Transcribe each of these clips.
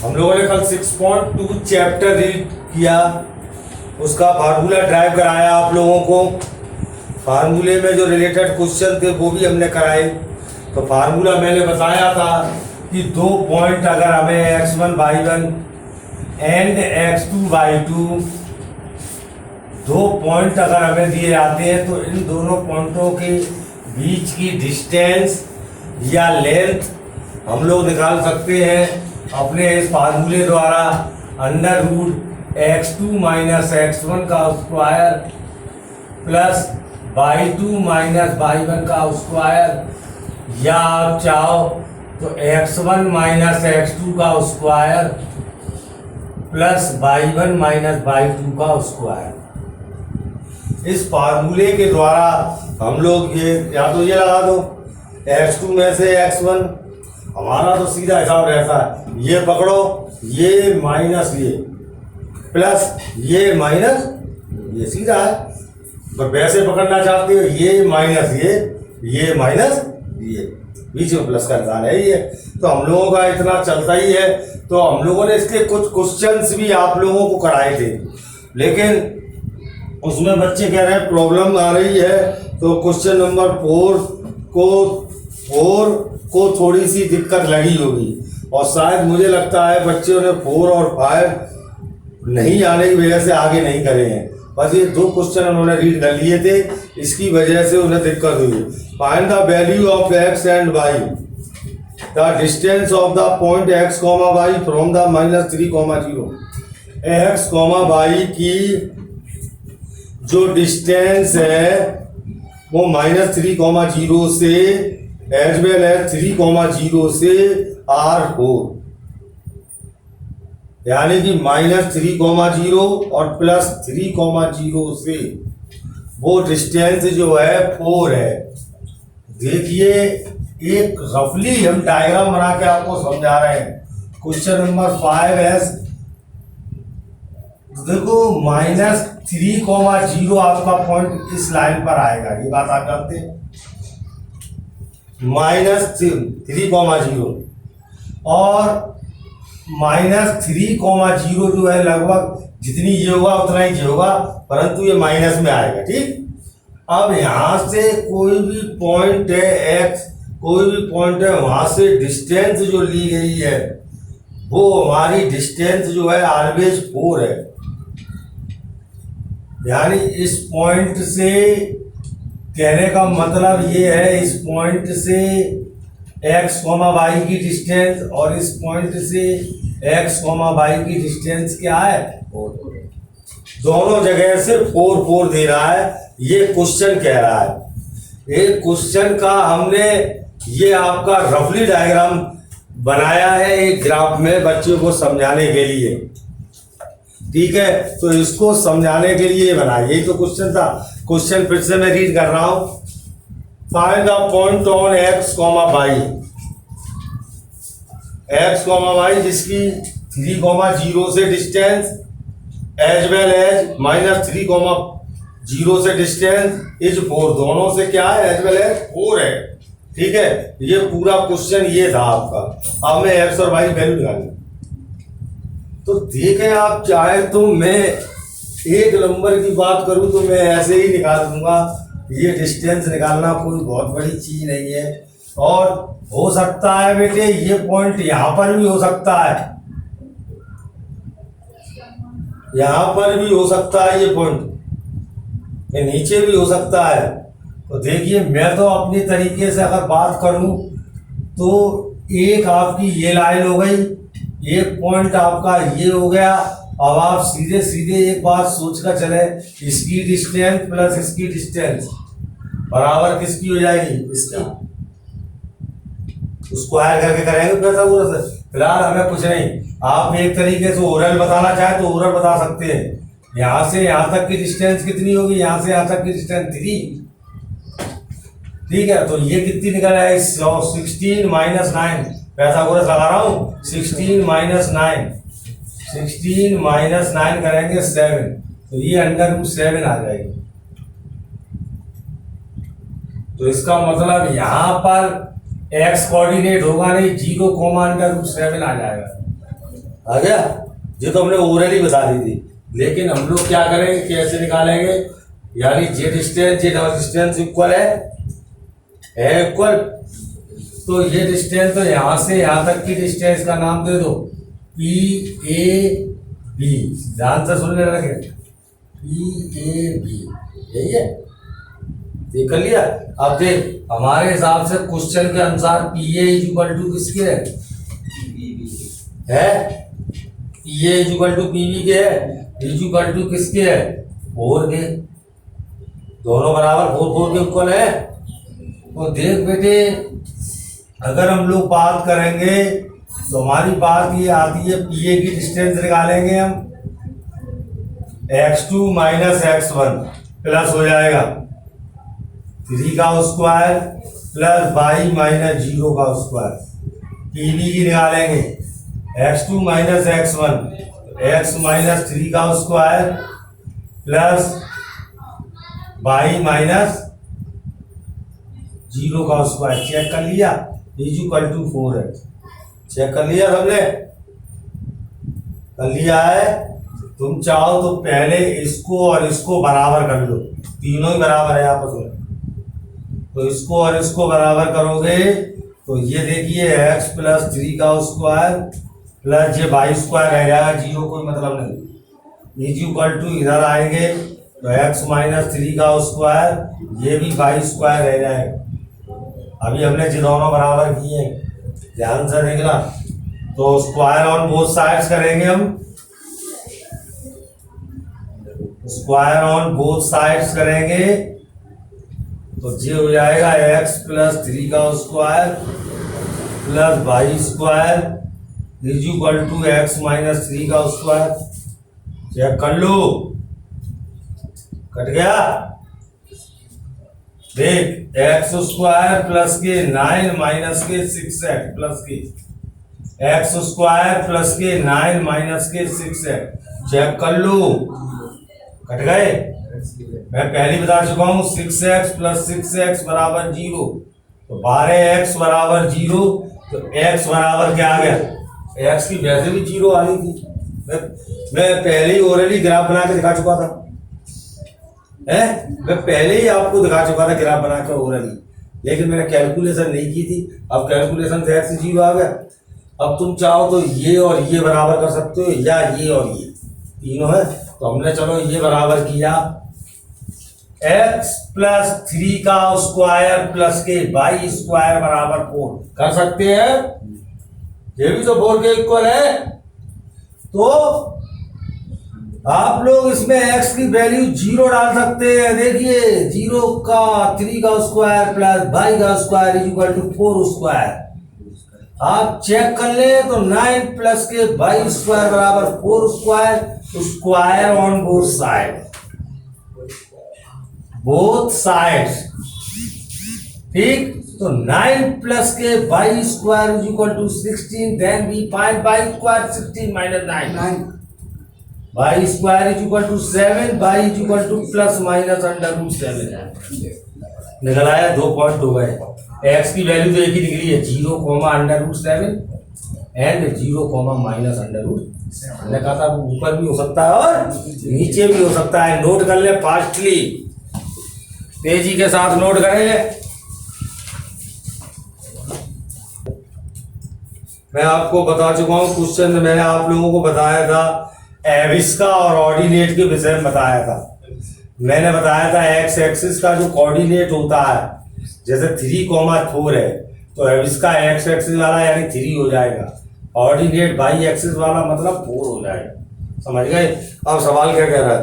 हम लोगों ने कल 6.2 चैप्टर रीड किया, उसका फार्मूला ड्राइव कराया आप लोगों को। फार्मूले में जो रिलेटेड क्वेश्चन थे वो भी हमने कराए। तो फार्मूला मैंने बताया था कि 2 पॉइंट अगर हमें x1 y1 and x2 y2 2 point अगर हमें दिए जाते हैं तो इन दोनों पॉइंटों के बीच की डिस्टेंस या लेंथ हम लोग निकाल सकते हैं अपने इस फार्मूले द्वारा। Under root x2 minus x1 का square plus y2 minus y1 का स्क्वायर, या आप चाहो तो x1 माइनस x2 का square plus y1 minus y2 का स्क्वायर। इस फार्मूले के द्वारा हम लोग ये या तो ये लगा दो x2 में से x1, हमारा तो सीधा हिसाब रहता है, ये पकड़ो ये माइनस ये प्लस ये माइनस ये, सीधा है। पर वैसे पकड़ना चाहते हो ये माइनस ये माइनस ये, बीच में प्लस का निशान है ये। तो हम लोगों का इतना चलता ही है। तो हम लोगों ने इसके कुछ क्वेश्चंस भी आप लोगों को कराए थे, लेकिन उसमें बच्चे कह रहे हैं प्रॉब्लम आ रही है। तो क्वेश्चन नंबर 4 को थोड़ी सी दिक्कत लगी होगी, और शायद मुझे लगता है बच्चों ने 4 और 5 नहीं आने की वजह से आगे नहीं करे हैं। बस ये 2 क्वेश्चन उन्होंने रीड कर लिए थे, इसकी वजह से उन्हें दिक्कत हुई। Find the value of x and y, the distance of the point x, y from the -3, 0। x, y की जो डिस्टेंस है वो -3, 0 से एज वेल एज 3, 0 से R4, यानी कि -3, 0 और +3, 0 से वो डिस्टेंस जो है 4 है। देखिए एक रफली हम डायग्राम बना के आपको समझा रहे हैं। क्वेश्चन नंबर 5 देखो -3, 0 आपका पॉइंट इस लाइन पर आएगा, ये बात आप जानते हैं। -3, 0 और -3, 0 जो है लगभग जितनी ये होगा उतना ही ये होगा, परंतु ये माइनस में आएगा। ठीक, अब यहाँ से कोई भी पॉइंट है x, कोई भी पॉइंट है, वहां से डिस्टेंस जो ली गई है वो हमारी डिस्टेंस जो है ऑलवेज 4 है। यानी इस पॉइंट से कहने का मतलब ये है, इस पॉइंट से x, y की डिस्टेंस और इस पॉइंट से x, y की डिस्टेंस क्या है, 4। दोनों जगह से 4, 4 दे रहा है, ये क्वेश्चन कह रहा है। एक क्वेश्चन का हमने ये आपका रफली डायग्राम बनाया है एक ग्राफ में बच्चों को समझाने के लिए। ठीक है, तो इसको समझाने के लिए बनाया, यही तो क्वेश्चन था। क्वेश्चन फिर से मैं रीड कर रहा हूं। Find the point on x, y, x, y जिसकी 3, 0 से डिस्टेंस एज वेल एज -3, 0 से डिस्टेंस इज 4, दोनों से क्या है, एज वेल एज 4 है। ठीक है, ये पूरा क्वेश्चन ये था आपका। अब मैं x और y वैल्यू निकालूंगा। तो देखें आप चाहे तो मैं 1 नंबर की बात करूं तो मैं ऐसे ही निकाल दूंगा। ये डिस्टेंस निकालना कोई बहुत बड़ी चीज नहीं है, और हो सकता है बेटे ये पॉइंट यहां पर भी हो सकता है, यहां पर भी हो सकता है, ये पॉइंट ये नीचे भी हो सकता है। तो देखिए मैं तो अपनी तरीके से अगर बात करूं तो एक आपकी ये लाइन हो गई, एक पॉइंट आपका ये हो गया। अब आप सीधे सीधे एक बात सोच कर चले, इसकी डिस्टेंस प्लस इसकी डिस्टेंस बराबर किसकी हो जाएगी, इसकी। स्क्वायर करके करेंगे पैथागोरस से। फिलहाल हमें कुछ नहीं, आप एक तरीके से ओरल बताना चाहे तो ओरल बता सकते हैं। यहाँ से यहाँ तक की डिस्टेंस कितनी होगी, यहाँ से यहाँ तक की डिस्टेंस 3। ठीक है, तो ये कितनी निकल आएगी, 16 - 9। पैथागोरस लगा रहा हूँ, 16 - 9, 16 - 9 करेंगे 7, तो ये √7 आ जाएगी। तो इसका मतलब यहाँ पर x कोऑर्डिनेट होगा नहीं, 0, √7 आ जाएगा। आ गया? ये तो हमने ओरली बता दी थी, लेकिन हम लोग क्या करेंगे, कैसे निकालेंगे? यानी जे डिस्टेंस जे डिस्टेंस इक्वल है इक्वल। तो ये डिस्टेंस, तो यहाँ से यहाँ तक की डिस्टेंस का नाम दे दो पी ए बी। ध्यान से सुनने लगे, पी ए बी, यही है। देख कर लिया? अब देख, हमारे हिसाब से क्वेश्चन के अनुसार पी ए इक्वल टू किसके है? P A equal to P B के है। इक्वल टू किसके है? 4 के। दोनों बराबर 4 के इक्वल है। तो देख बेटे, अगर हम लोग बात करेंगे तो हमारी बात ये आती है, पी ए की डिस्टेंस निकालेंगे हम, x2 माइनस x1 प्लस हो जाएगा 3 का स्क्वायर प्लस y माइनस 0 का स्क्वायर। पी बी की निकालेंगे x2 minus x1 x minus 3 का स्क्वायर प्लस y माइनस 0 का स्क्वायर। चेक कर लिया? इक्वल टू 4 है। चेक कर लिया सबने? कर लिया है? तुम चाहो तो पहले इसको और इसको बराबर कर लो, तीनों ही बराबर है आपस में। तो इसको और इसको बराबर करोगे तो ये देखिए x प्लस 3 का स्क्वायर प्लस ये y स्क्वायर रह जाएगा, 0 कोई मतलब नहीं। इक्वल टू इधर आएंगे तो x माइनस 3 का स्क्वायर, ये भी y स्क्वायर रह जाएगा। अभी हमने जो दोनों बराबर किए हैं, ध्यान से देखना। तो स्क्वायर ऑन बोथ साइड्स करेंगे हम, स्क्वायर ऑन बोथ साइड्स करेंगे तो ये हो जाएगा x प्लस 3 का square plus y square is equal to x minus 3 का स्क्वायर। चेक कर लो, कट गया? देख, एक्स स्क्वायर प्लस के 9 माइनस के 6x प्लस के एक्स स्क्वायर प्लस के 9 माइनस के 6x। चेक कर लो, कट गए? मैं पहले बता चुका हूं 6x प्लस 6x बराबर 0। तो 12x बराबर 0, तो x बराबर क्या आ गया? x की वैसे भी 0 आ रही थी। मैं पहले ही ओरली ग्राफ बना के दिखा चुका था, मैं पहले ही आपको दिखा चुका था ग्राफ बना के ओरली, लेकिन मैंने कैलकुलेशन नहीं की थी। अब कैलकुलेशन से x 0 आ गया। अब तुम चाहो तो ये और ये बराबर कर सकते हो, या ये और ये तीनों है। तो हमने चलो ये बराबर किया, x प्लस 3 का स्क्वायर प्लस के y स्क्वायर बराबर 4 कर सकते हैं। ये भी तो 4 के इक्वल है। तो आप लोग इसमें x की वैल्यू 0 डाल सकते हैं। देखिए 0 का 3 का स्क्वायर प्लस y का square is equal to 4 square. आप चेक कर ले तो 9 प्लस के y स्क्वायर बराबर 4 square, square on both side, both sides, ठीक। तो 9 प्लस के y square is equal to 16, then we find y square 16 minus 9 y square is equal to 7, y is equal to plus minus under root 7 निकल आया। 2 point हो गए। x की value तो एक ही निकली है, 0 under root 7 and 0 minus under root. हमने कहा था ऊपर भी हो सकता है और नीचे भी हो सकता है। नोट कर ले फास्टली, तेजी के साथ नोट करें। मैं आपको बता चुका हूं क्वेश्चन में, मैंने आप लोगों को बताया था एविस्का और ऑर्डिनेट के विषय में बताया था। मैंने बताया था एक्स एक्सिस का जो कोऑर्डिनेट होता है, जैसे 3,4 है तो एविस्का एक्स एक्सिस वाला यानी 3 हो जाएगा, ऑर्डिनेट वाई एक्सिस वाला मतलब 4 हो जाएगा। समझ गए? अब सवाल क्या कह रहा है?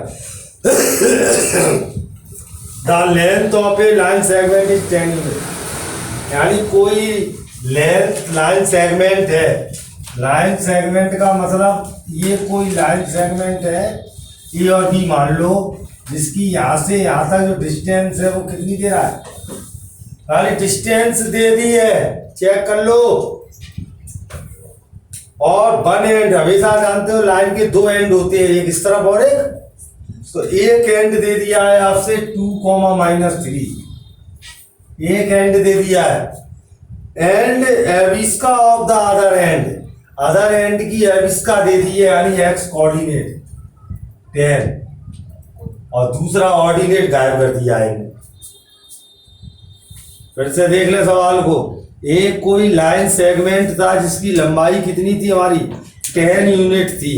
The length of A line segment is 10 unit. यानी कोई लेंथ लाइन सेगमेंट है, लाइन सेगमेंट का मतलब ये कोई लाइन सेगमेंट है ए और बी मान लो, जिसकी यहाँ से यहाँ तक जो डिस्टेंस है वो कितनी दे रहा है? खाली डिस्टेंस दे दी है, चेक कर लो। और वन एंड, हमेशा जानते हो लाइन के 2 एंड होते हैं, एक इस तरफ और एक। तो एक एंड दे दिया है आपसे 2,-3, एक एंड दे दिया है, and एविस्का of the other and. Other and की एबिस्का दे दी है यानी एक्स कोऑर्डिनेट 10 और दूसरा ऑर्डिनेट गायब कर दिया है इन्हें। फिर से देख ले सवाल को। एक कोई लाइन सेगमेंट था जिसकी लंबाई कितनी थी हमारी 10 यूनिट थी।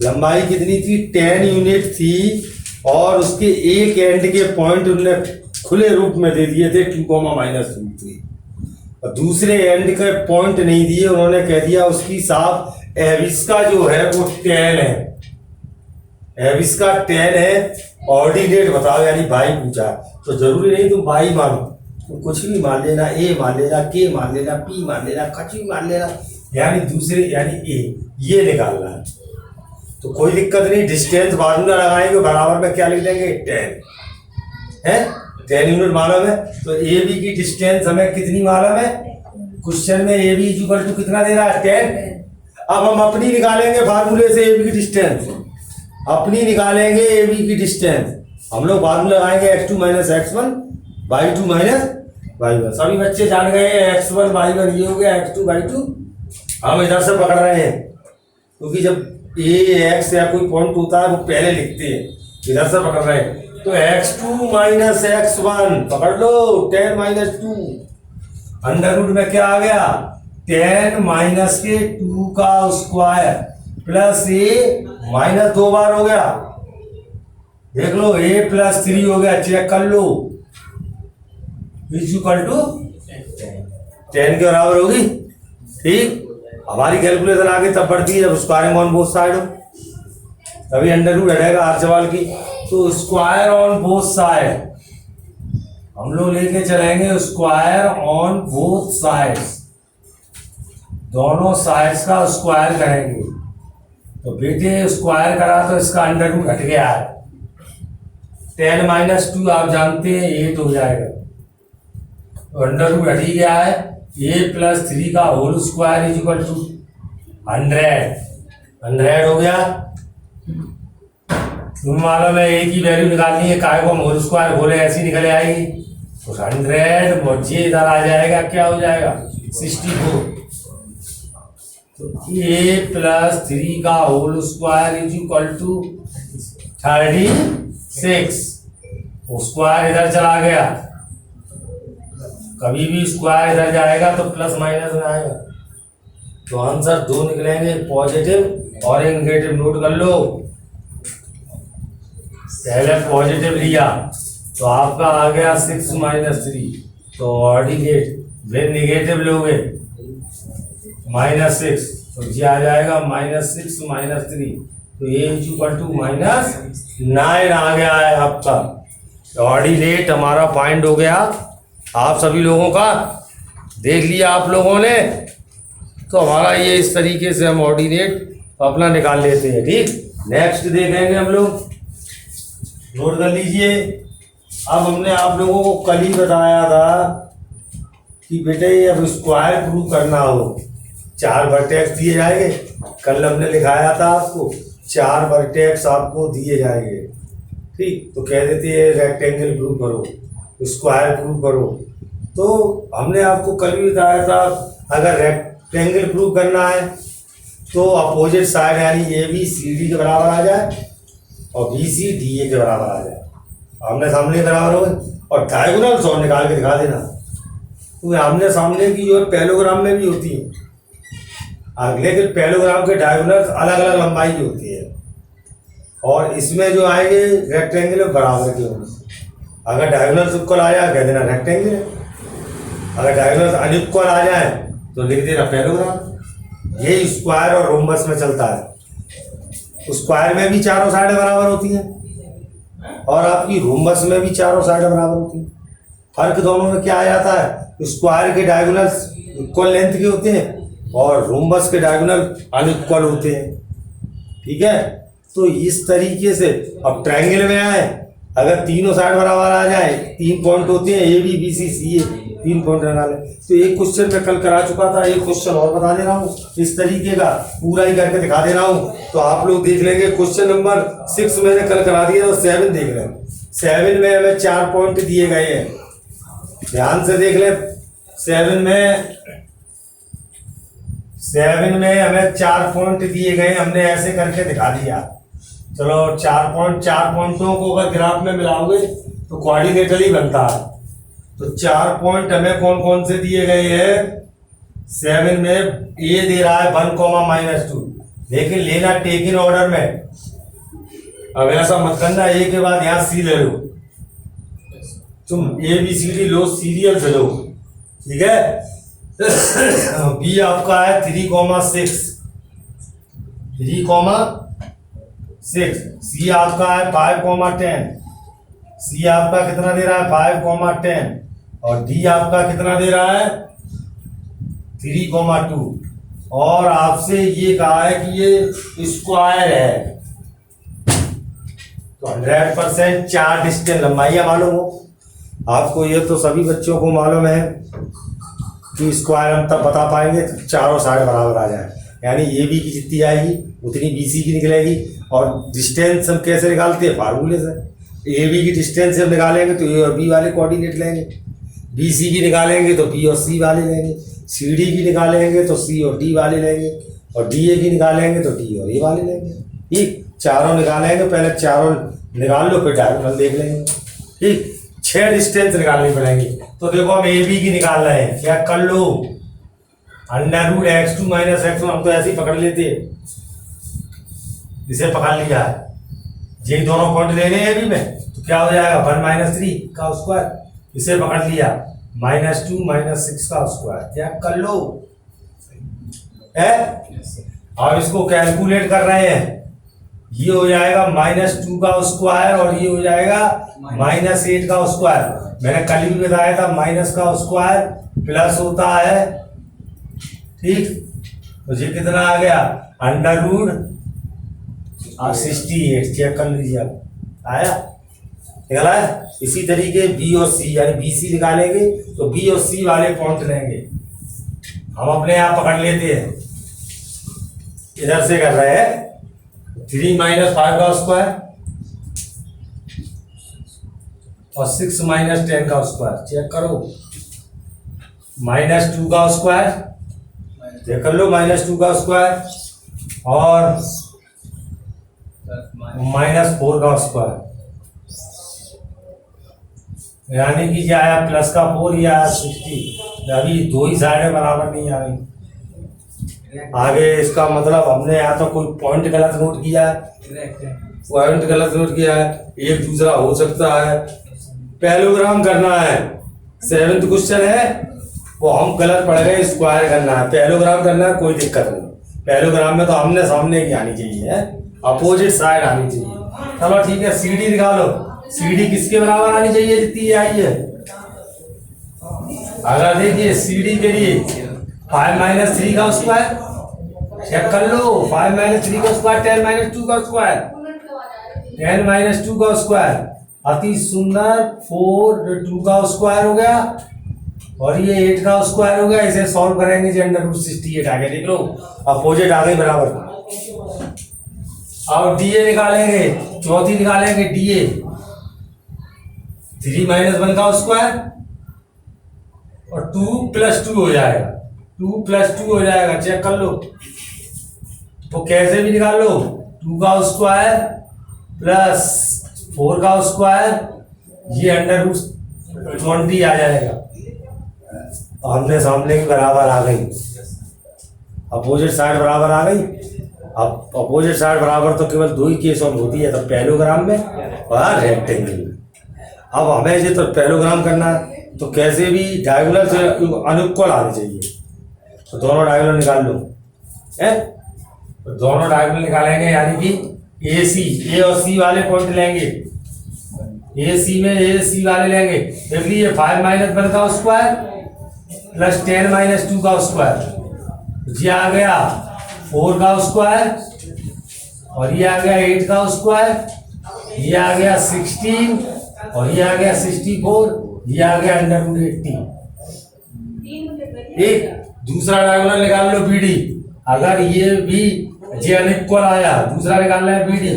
लंबाई कितनी थी 10 यूनिट थी और उसके एक एंड के पॉइंट उन्होंने खुले रूप में दे दिए थे 2,-3 और दूसरे एंड के पॉइंट नहीं दिए। उन्होंने कह दिया उसकी साफ एबिस्का जो है वो 10 है। एबिस्का 10 है। ऑर्डिनेट बताओ यानी बाई पूछा तो जरूरी नहीं तुम बाई मानो, तो कुछ भी मान लेना, ए मान लेना, के मान लेना, पी मान लेना, कुछ भी मान लेना, यानी दूसरे यानी ए ये निकालना है तो कोई दिक्कत नहीं। डिस्टेंस फार्मूला लगाएंगे बराबर में क्या लिख देंगे 10 है। 10 यूनिट मालूम है तो ए बी की डिस्टेंस हमें कितनी मालूम है। क्वेश्चन में ए बी इक्वल टू कितना दे रहा है 10। अब हम अपनी निकालेंगे फार्मूले से ए बी की डिस्टेंस, अपनी निकालेंगे ए बी की डिस्टेंस। हम लोग फार्मूला लगाएंगे x2 - x1 y2 - y1। सभी बच्चे जान गए x1 y1 ये हो गया x2 y2। हम इधर से पकड़ रहे हैं क्योंकि जब ए एक्स या कोई पॉइंट होता है वो पहले लिखते हैं, इधर से पकड़ रहे हैं तो x2 - x1 पकड़ लो 10 - 2 अंडर रूट में क्या आ गया 10 - के 2 का स्क्वायर प्लस ए माइनस 2 बार हो गया। देख लो a + 3 हो गया, चेक कर लो इक्वल टू 10 के बराबर होगी। ठीक, हमारी कैलकुलेशन आगे तब बढ़ती है जब स्क्वायरिंग ऑन बोथ साइड हो, तभी अंडर रूट हटेगा हर सवाल की। तो स्क्वायर ऑन बोथ साइड हम लोग लेके चलेंगे, स्क्वायर ऑन बोथ साइड्स, दोनों साइड्स का स्क्वायर करेंगे। तो बेटे स्क्वायर करा तो इसका अंडर रूट हट गया है, 10 - 2 आप जानते हैं 8 हो जाएगा, तो अंडर रूट हट ही गया है। a + 3 का होल स्क्वायर इक्वल टू 100 हो गया। तुम मालूम है a की वैल्यू निकालनी है, काय को हम होल स्क्वायर बोले ऐसी निकल आएगी तो 100 मुझे इधर आ जाएगा, क्या हो जाएगा 64। तो a + 3 का whole square equal to 36। Square इधर चला गया, कभी भी स्क्वायर इधर जाएगा तो प्लस माइनस में आएगा। तो आंसर 2 निकलेंगे, पॉजिटिव और एक नेगेटिव। नोट कर लो, पहले पॉजिटिव लिया तो आपका आ गया 6 - 3, तो ऑर्डिनेट फिर नेगेटिव लोगे -6 तो ये आ जाएगा -6 - 3, तो a इक्वल टू -9 आ गया है आपका। ऑर्डिनेट हमारा फाइंड हो गया। आप सभी लोगों का देख लिया आप लोगों ने, तो हमारा ये इस तरीके से हम ऑर्डिनेट अपना निकाल लेते हैं। ठीक, नेक्स्ट देखेंगे हम लोग, नोट कर लीजिए। अब हमने आप लोगों को कल ही बताया था कि बेटे अब स्क्वायर प्रूव करना हो 4 वर्टेक्स दिए जाएंगे। कल हमने लिखाया था आपको 4 वर्टेक्स आपको दिए जाएंगे। ठीक, तो कह देते हैं रेक्टेंगल प्रूव करो, स्क्वायर प्रूव करो। तो हमने आपको कल भी बताया था अगर रेक्टेंगल प्रूव करना है तो अपोजिट साइड यानी ए बी सी डी के बराबर आ जाए और बी सी डी ए के बराबर आ जाए, आमने सामने बराबर हो। और डायगोनल और निकाल के दिखा देना, तो आमने सामने की जो है पैलोग्राम में भी होती है, लेकिन पैलोग्राम के डायगोनल अलग अलग लंबाई की होती है और इसमें जो आएंगे रेक्टेंगल बराबर के होंगे। अगर डायगोनल इक्वल आ जाए कह देना रेक्टेंगल है, अगर डायगोनल अनइक्वल आ जाए तो लिख देना पैराग्राफ। ये स्क्वायर और रोम्बस में चलता है। स्क्वायर में भी चारों साइड बराबर होती हैं और आपकी रोम्बस में भी चारों साइड बराबर होती हैं। फर्क दोनों में क्या आ जाता है, स्क्वायर के डायगोनल्स इक्वल लेंथ के होते हैं और रोम्बस के डायगोनल अनइक्वल होते हैं। ठीक है, तो इस तरीके से अब ट्रायंगल में आए, अगर तीनों साइड बराबर आ जाए, 3 पॉइंट होते हैं A B B C C A, 3 point लगा ले। तो एक क्वेश्चन मैं कल करा चुका था, एक क्वेश्चन और बता दे रहा हूँ इस तरीके का, पूरा ही करके दिखा दे रहा हूँ। तो आप लोग देख लेंगे, क्वेश्चन नंबर 6 मैंने कल करा दिया तो 7 देख रहे हैं। 7 में हमें 4 पॉइंट दिए गए हैं, ध्यान से देख ले। 7 7 में हमें 4 पॉइंट दिए गए, हमने ऐसे करके दिखा दिया। चलो 4 पॉइंटों को अगर ग्राफ में मिलाओगे तो कोऑर्डिनेटर ही बनता है। तो 4 पॉइंट हमें कौन कौन से दिए गए हैं? 7 में ए दे रहा है 1, -2, लेकिन लेना टेक इन ऑर्डर में। अब ऐसा मत करना ए के बाद यहाँ सी ले लो, तुम ABCD लो, सीरियल से लो, ठीक है। बी आपका है 3,6, 3,6। सी आपका है 5,10, सी आपका कितना दे रहा है? 5,10। और डी आपका कितना दे रहा है? 3,2। और आपसे ये कहा है कि ये स्क्वायर है, तो 100% 4 डिस्टेंस लंबाइयां मालूम हो आपको। ये तो सभी बच्चों को मालूम है कि स्क्वायर हम तब बता पाएंगे तो चारों साइड बराबर आ जाए, यानी ए बी की जितनी आएगी उतनी BC की निकलेगी। और डिस्टेंस हम कैसे निकालते हैं? फार्मूले से। ए बी की डिस्टेंस हम निकालेंगे तो ए और बी वाले कोऑर्डिनेट लेंगे, BC की निकालेंगे तो B और C वाले लेंगे, CD की निकालेंगे तो C और D वाले लेंगे, और DA की निकालेंगे तो D और A वाले लेंगे। ठीक, चारों निकालेंगे, पहले चारों निकाल लो फिर डायगोनल देख लेंगे। ठीक, 6 डिस्टेंस निकालनी पड़ेंगी। तो देखो हम AB की निकाल रहे हैं, क्या कर लो? √(x2 - x1), हम तो ऐसे ही पकड़ लेते हैं, इसे पकड़ लिया है। ये दोनों पॉइंट लेने हैं अभी में, तो क्या हो जाएगा? 1 - 3 का स्क्वायर, इसे पकड़ लिया, -2 - 6 का स्क्वायर। क्या कर लो है? अब इसको कैलकुलेट कर रहे हैं, ये हो जाएगा -2 का स्क्वायर और ये हो जाएगा -8 का स्क्वायर। मैंने कल भी बताया था माइनस का स्क्वायर प्लस होता है। ठीक, तो ये कितना आ गया? √68। चेक कर लीजिए, अब आया, निकला है। इसी तरीके B और C, यानी BC निकालेंगे तो B और C वाले पॉइंट लेंगे, हम अपने आप पकड़ लेते हैं। इधर से कर रहे हैं 3 - 5 का स्क्वायर और 6 - 10 का स्क्वायर। चेक करो, -2 का स्क्वायर, चेक कर लो, -2 का स्क्वायर और -4 का स्क्वायर, यानी कि क्या आया? प्लस का 4 या 60। अभी दो ही साइडें बराबर नहीं आ रही। आगे इसका मतलब हमने यहाँ तो कोई पॉइंट गलत नोट किया है, पॉइंट गलत नोट किया है। एक दूसरा हो सकता है, पैरेललोग्राम करना है, 7th क्वेश्चन है वो हम गलत पढ़ गए, स्क्वायर करना है, पैरेललोग्राम करना है, कोई दिक्कत नहीं। पैरेललोग्राम में तो आमने सामने की आनी चाहिए, अपोजिट साइड आनी चाहिए। चलो ठीक है, CD निकालो, CD किसके बराबर आनी चाहिए? जितनी आई है। अगर देखिए CD के लिए 5 - 3 का स्क्वायर, चेक कर लो, 5 - 3 का स्क्वायर 10 - 2 का स्क्वायर, 10 - 2 का स्क्वायर, अति सुंदर 4 का स्क्वायर हो गया और ये 8 का स्क्वायर हो गया। इसे सॉल्व करेंगे जो √68 आ गया, देख लो अपोजिट आ गई बराबर। अब DA निकालेंगे, चौथी निकालेंगे DA, 3 - 1 का स्क्वायर और 2 + 2 हो जाएगा, 2 + 2 हो जाएगा। चेक कर लो, तो कैसे भी निकाल लो, 2 का स्क्वायर प्लस 4 का स्क्वायर, ये √20 आ जाएगा। आमने सामने की बराबर आ गई, अपोजिट साइड बराबर आ गई। अब अपोजिट साइड बराबर तो केवल दो ही केस ऑन होती है, तो पैरेललोग्राम में और रेक्टेंगल में। अब हमें ये तो पैरेललोग्राम करना है, तो कैसे भी डायगोनल से अनुक्वल आने चाहिए, तो दोनों डायगोनल निकाल लो है। तो दोनों डायगोनल निकालेंगे, यानी कि AC, A और C वाले पॉइंट लेंगे, AC में AC वाले लेंगे। देखिए 5 - 1 का स्क्वायर प्लस 10 - 2 का स्क्वायर, ये आ गया 4 का स्क्वायर और ये आ गया 8 का स्क्वायर, ये आ गया 16 और ये आ गया 64, ये आ गया √80। एक दूसरा डायगोनल निकाल लो BD, अगर ये भी जे अनइक्वल आया, दूसरा निकालना है BD,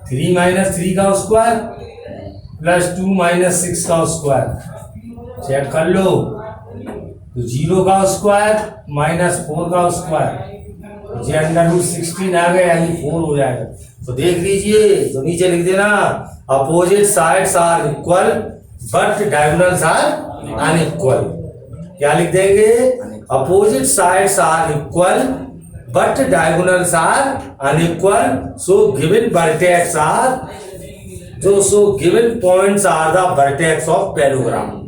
3 - 3 का स्क्वायर प्लस 2 - 6 का स्क्वायर। चेक कर लो, तो 0 का स्क्वायर माइनस 4 का स्क्वायर, जी √16 आ गया, यानी 4 हो जाएगा। तो देख लीजिए, तो नीचे लिख देना opposite sides are equal but diagonals are unequal. क्या लिख देंगे? Opposite sides are equal but diagonals are unequal, so given vertex are, so given points are the vertex of parallelogram.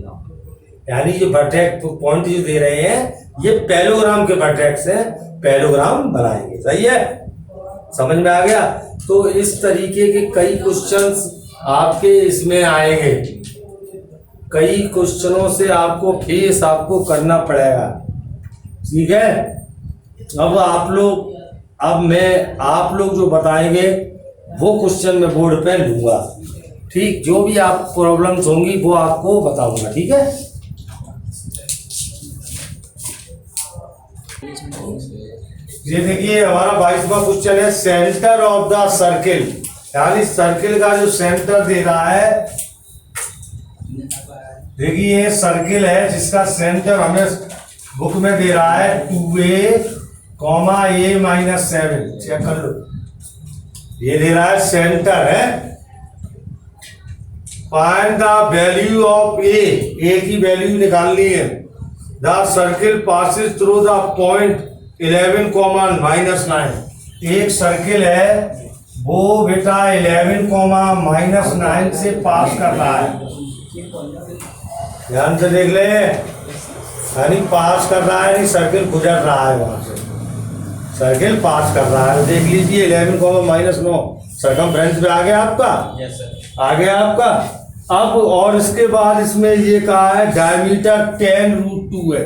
यानी जो वर्टेक्स पॉइंट जो दे रहे हैं ये पैरेललोग्राम के वर्टेक्स हैं, पैरेललोग्राम बनाएंगे। सही है, समझ में आ गया? तो इस तरीके के कई क्वेश्चंस आपके इसमें आएंगे, कई क्वेश्चनों से आपको फेस आपको करना पड़ेगा। ठीक है, अब आप लोग जो बताएंगे वो क्वेश्चन मैं बोर्ड पे लूंगा। ठीक, जो भी आप प्रॉब्लम्स होंगी वो आपको बताऊंगा। ठीक है, ये देखिए हमारा 22वां क्वेश्चन है, सेंटर ऑफ द सर्किल, यानी सर्किल का जो सेंटर दे रहा है। देखिए ये सर्किल है जिसका सेंटर हमें बुक में दे रहा है 2a, a-7। चेक कर लो, ये दे रहा है सेंटर है। Find the value of a की वैल्यू निकालनी है। The circle passes through the point 11, -9। एक सर्किल है वो बेटा 11, -9 से पास कर रहा है। ध्यान से देख ले, यानी पास कर रहा है, नहीं सर्किल गुजर रहा है वहां से, सर्किल पास कर रहा है। देख लीजिए 11, -9 सरकमफ्रेंस पे आ गया आपका। Yes sir. आ गया आपका। अब और इसके बाद इसमें ये कहा है डायमीटर 10√2 है,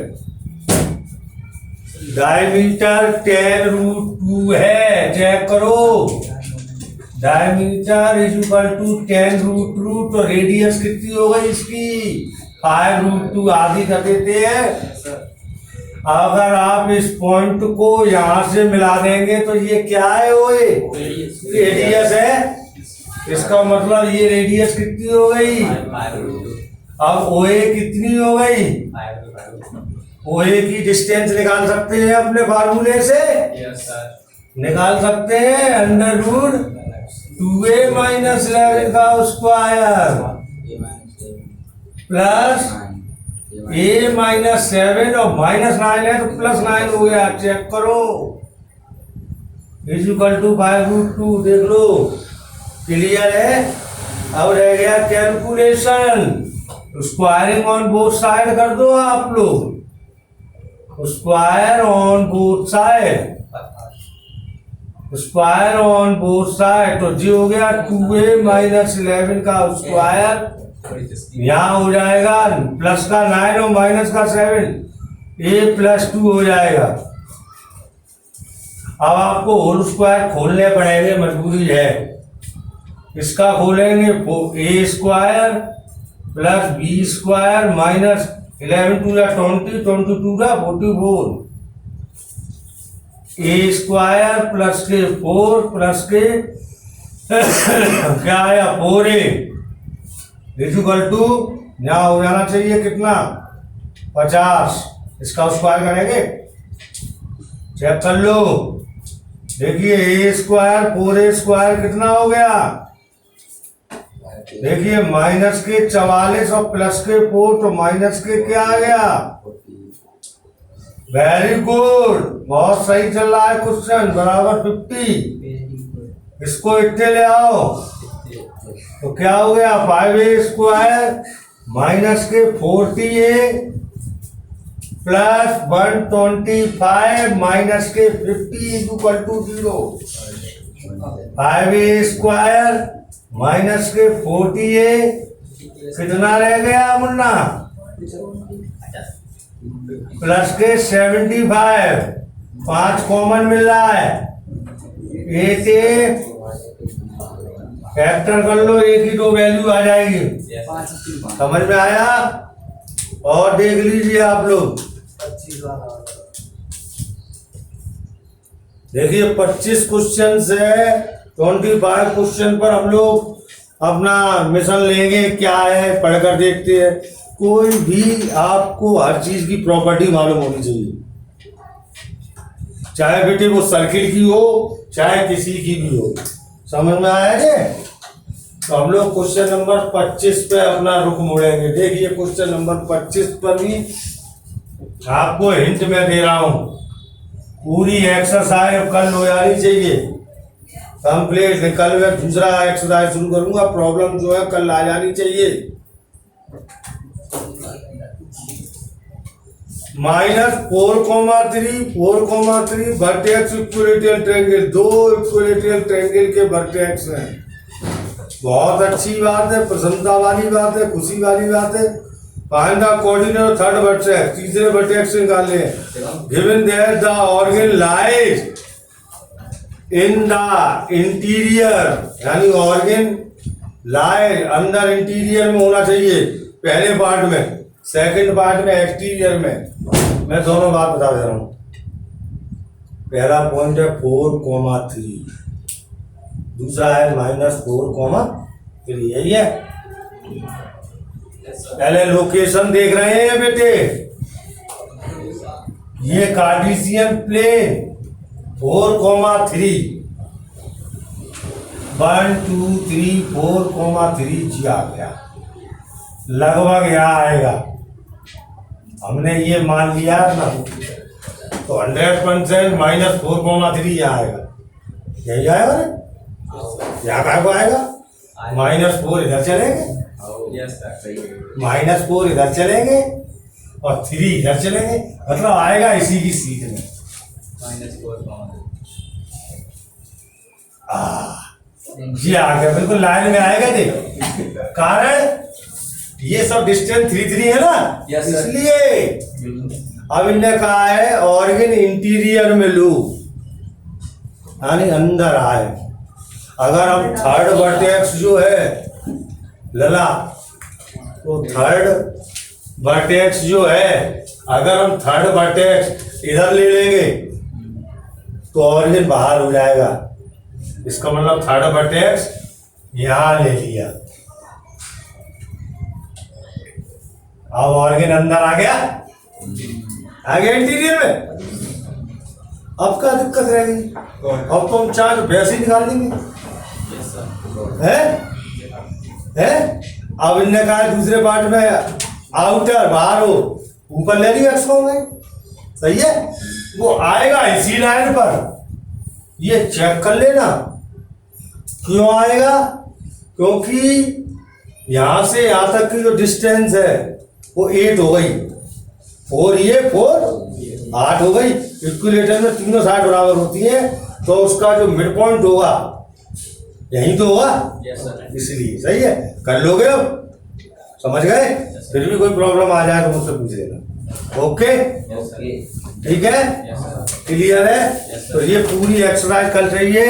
डायमीटर 10√2 है। चेक करो, डायमीटर = 10√2, तो रेडियस कितनी हो गई इसकी? 5√2, आधी कर देते हैं। अगर आप इस पॉइंट को यहां से मिला देंगे तो ये क्या है? ओए रेडियस है, इसका मतलब ये रेडियस कितनी हो गई? अब ओए कितनी हो गई? ओए की डिस्टेंस निकाल सकते हैं अपने फार्मूले से। Yes sir. निकाल सकते हैं √2a - 11 का स्क्वायर प्लस a - 7 और -9 है तो +9 हो गया। चेक करो, = 5√2। देख लो, क्लियर है। अब रह गया calculation, squaring on both side कर दो आप लोग, square on both side, square on both side. तो जी हो गया 2a - 11 का स्क्वायर, यहाँ हो जाएगा प्लस का 9 और माइनस का 7, a + 2 हो जाएगा। अब आपको होल स्क्वायर खोलने पड़ेंगे, मजबूरी है। इसका खोलेंगे a² + b² minus 11 × 20, 22 × 44, a² plus के 4 प्लस के क्या आया 4a = यहाँ हो जाना चाहिए कितना? 50। इसका स्क्वायर करेंगे, चेक कर लो। देखिए a² 4a² कितना हो गया? देखिए माइनस के 44 और प्लस के 4, तो माइनस के क्या आ गया? वेरी गुड, बहुत सही चल रहा है क्वेश्चन, बराबर 50। इसको इतने ले आओ तो क्या हो गया? 5a² माइनस के 40a प्लस 125 माइनस के 50 = 0। 5a² माइनस के 40a कितना रह गया मुन्ना? प्लस के 75, 5 कॉमन मिल रहा है, 8a फैक्टर कर लो, एक ही दो वैल्यू आ जाएगी। समझ में आया? और देख लीजिए आप लोग, देखिए 25 क्वेश्चन है, 25 क्वेश्चन पर हम लोग अपना मिशन लेंगे। क्या है पढ़कर देखते हैं। कोई भी आपको हर चीज की प्रॉपर्टी मालूम होनी चाहिए, चाहे बेटे वो सर्किल की हो चाहे किसी की भी हो। समझ में आया जी? तो हम लोग क्वेश्चन नंबर 25 पे अपना रुख मोड़ेंगे। देखिए क्वेश्चन नंबर 25 पर भी आपको हिंट में दे रहा हूं, पूरी एक्सरसाइज कल हो जानी चाहिए कंप्लीट। कल मैं दूसरा एक्सरसाइज शुरू करूंगा, प्रॉब्लम जो है कल आ जानी चाहिए। -4,3 वर्टेक्स इक्विलेटरल ट्रायंगल, दो इक्विलेटरल ट्रायंगल के वर्टेक्स हैं। बहुत अच्छी बात है, प्रसन्नता वाली बात है, खुशी वाली बात है। Find the coordinate third vertex, तीसरे वर्टेक्स निकाल लें। Given that the organ lies in the interior, यानी ऑर्गन लाइज अंदर इंटीरियर में होना चाहिए पहले पार्ट में, सेकंड पार्ट में एक्सटीरियर में। मैं दोनों बात बता दे रहा हूं। पहला पॉइंट है 4,3, दूसरा है -4,3, यही है। पहले लोकेशन देख रहे हैं बेटे, ये कार्टेशियन प्लेन 4,3, 1 2 3 4,3 जी आ गया, लगभग यहाँ आएगा। हमने ये मान लिया ना, तो 100% -4,3 यहाँ आएगा, यही आएगा ना। यहाँ कहाँ को आएगा? -4 इधर चलेंगे, -4 इधर चलेंगे और 3 इधर चलेंगे, मतलब आएगा इसी की सीट में। जी आ गया, बिल्कुल लाइन में आएगा। देख कारण ये सब डिस्टेंस 3 है ना, इसलिए अब इनने कहा है ऑर्गन इंटीरियर में लो, यानी अंदर आए। अगर हम थर्ड वर्टेक्स जो है लला, तो थर्ड वर्टेक्स जो है, अगर हम थर्ड वर्टेक्स इधर ले लेंगे तो ऑर्गन बाहर हो जाएगा। इसका मतलब थर्ड वर्टेक्स यहां ले लिया, अब ऑर्गन अंदर आ गया इंटीरियर में। अब क्या दिक्कत रहेगी? अब तो हम चाहे वैसे ही निकाल देंगे, है? अब इनने कहा दूसरे पार्ट में आउटर बाहर हो, ऊपर ले लिया एक्स होंगे, सही है। वो आएगा इसी लाइन पर, ये चेक कर लेना क्यों आएगा, क्योंकि यहां से यहां तक की जो डिस्टेंस है वो 8 हो गई, 4 ये 4 8 हो गई। इक्विलेटर में तीनों साइड बराबर होती है, तो उसका जो मिड पॉइंट होगा यही तो होगा, इसलिए सही है। कर लोगे अब, समझ गए? फिर भी कोई प्रॉब्लम आ जाए तो मुझसे पूछ लेना। ओके, ठीक है, क्लियर है? तो ये पूरी एक्सरसाइज कल चाहिए।